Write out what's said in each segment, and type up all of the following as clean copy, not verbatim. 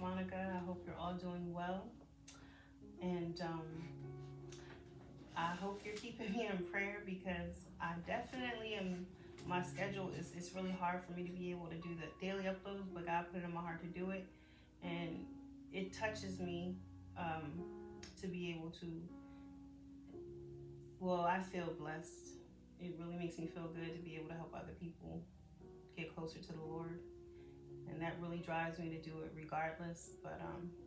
Monica. I hope you're all doing well. And I hope you're keeping me in prayer because I definitely am. My schedule is it's really hard for me to be able to do the daily uploads, but God put it in my heart to do it. And it touches me um, to be able to, well, I feel blessed. It really makes me feel good to be able to help other people get closer to the Lord. And that really drives me to do it regardless. But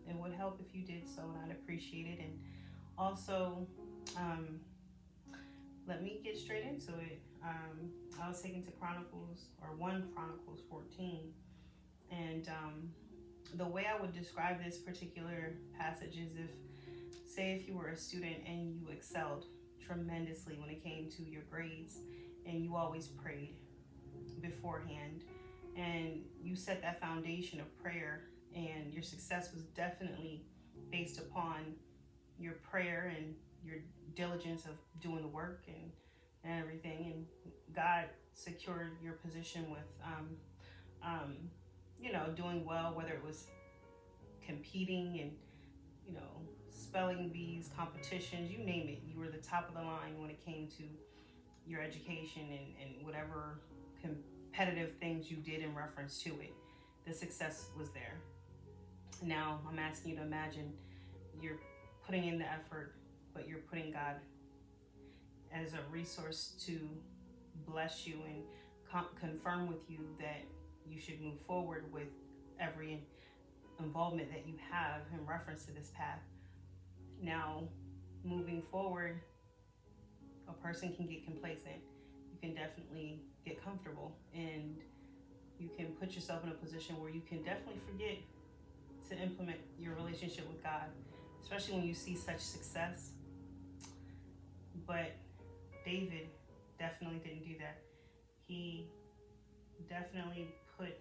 it would help if you did so, and I'd appreciate it. And also, um, let me get straight into it. I was taken to Chronicles, or 1 Chronicles 14, and the way I would describe this particular passage is say, if you were a student and you excelled tremendously when it came to your grades, and you always prayed beforehand, and you set that foundation of prayer, and your success was definitely based upon your prayer and your diligence of doing the work and everything, and God secured your position with um, doing well, whether it was competing and spelling bees competitions, you name it. You were the top of the line when it came to your education and whatever competitive things you did in reference to it. The success was there. Now I'm asking you to imagine you're putting in the effort, but you're putting God as a resource to bless you and confirm with you that you should move forward with every involvement that you have in reference to this path. Now, moving forward, a person can get complacent. You can definitely get comfortable, and you can put yourself in a position where you can definitely forget to implement your relationship with God, especially when you see such success. But David definitely didn't do that. He definitely put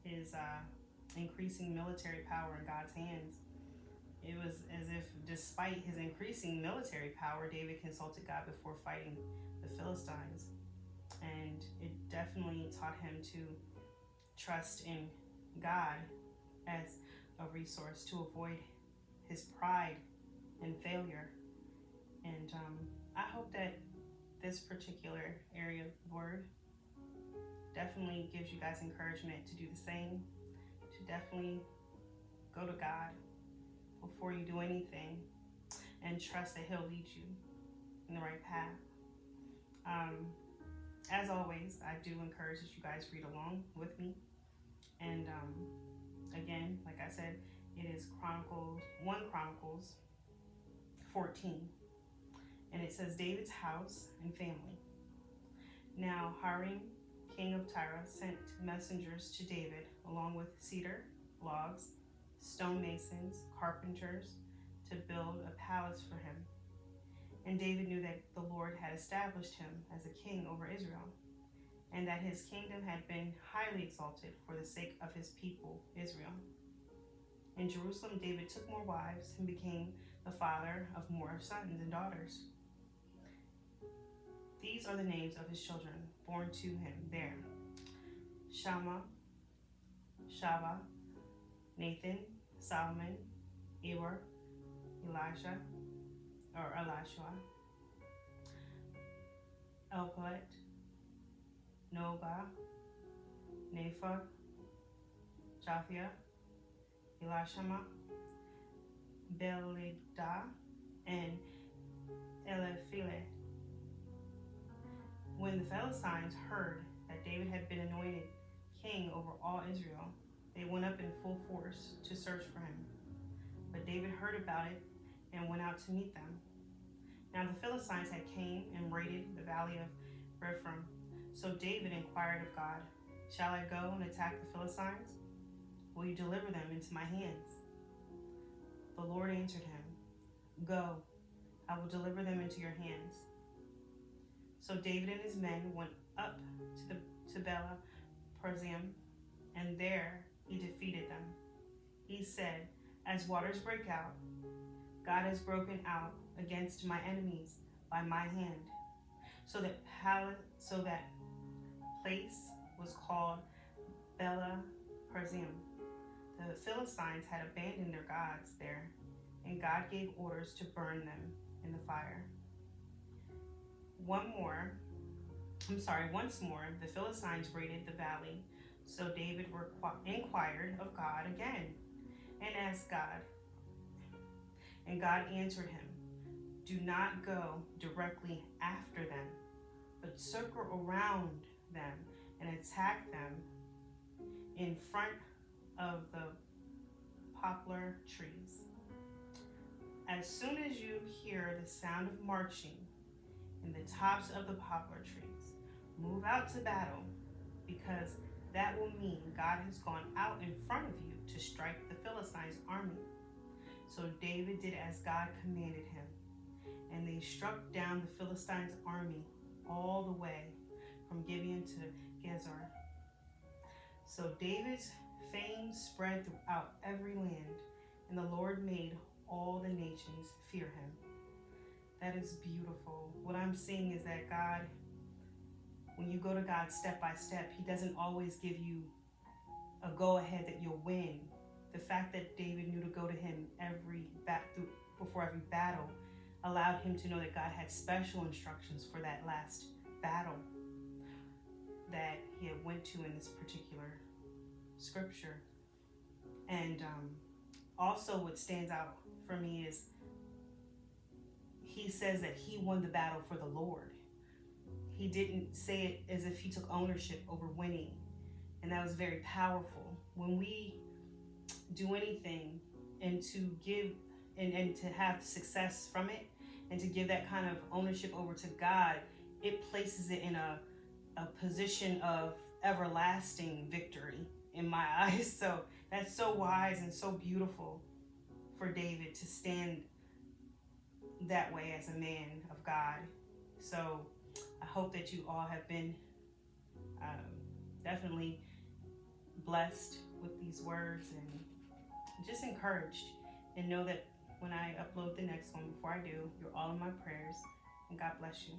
his increasing military power in God's hands. It was as if, despite his increasing military power, David consulted God before fighting the Philistines. And it definitely taught him to trust in God as a resource to avoid his pride and failure. And I hope that this particular area of word definitely gives you guys encouragement to do the same, to definitely go to God before you do anything and trust that He'll lead you in the right path. As always, I do encourage that you guys read along with me. And again, like I said, it is 1 Chronicles 14. And it says, David's house and family. Now Hiram, king of Tyre, sent messengers to David along with cedar, logs, stonemasons, carpenters, to build a palace for him. And David knew that the Lord had established him as a king over Israel, and that his kingdom had been highly exalted for the sake of his people, Israel. In Jerusalem, David took more wives and became the father of more sons and daughters. These are the names of his children born to him there: Shammah, Shava, Nathan, Solomon, Eber, Elisha, Elpalet, Noga, Napha, Japhia, Elishama, Belida, and Eliphelet. When the Philistines heard that David had been anointed king over all Israel, they went up in full force to search for him. But David heard about it and went out to meet them. Now the Philistines had came and raided the valley of Rephaim. So David inquired of God, "Shall I go and attack the Philistines? Will you deliver them into my hands?" The Lord answered him, "Go, I will deliver them into your hands." So David and his men went up to Bela Perazim, and there he defeated them. He said, "As waters break out, God has broken out against my enemies by my hand." So that place was called Bela Perazim. the Philistines had abandoned their gods there, and God gave orders to burn them in the fire. Once more, the Philistines raided the valley. So David inquired of God again and asked God. And God answered him, "Do not go directly after them, but circle around them and attack them in front of the poplar trees. As soon as you hear the sound of marching in the tops of the poplar trees, move out to battle, because that will mean God has gone out in front of you to strike the Philistines' army." So David did as God commanded him, and they struck down the Philistines' army all the way from Gibeon to Gezer. So David's fame spread throughout every land, and the Lord made all the nations fear him. That is beautiful. What I'm seeing is that God, when you go to God step by step, he doesn't always give you a go ahead that you'll win. The fact that David knew to go to him before every battle allowed him to know that God had special instructions for that last battle that he had went to in this particular scripture. And also what stands out for me is he says that he won the battle for the Lord. He didn't say it as if he took ownership over winning. And that was very powerful. When we do anything and to give and to have success from it, and to give that kind of ownership over to God, it places it in a position of everlasting victory in my eyes. So that's so wise and so beautiful for David to stand that way as a man of God. So I hope that you all have been definitely blessed with these words and just encouraged, and know that when I upload the next one, before I do, you're all in my prayers, and God bless you.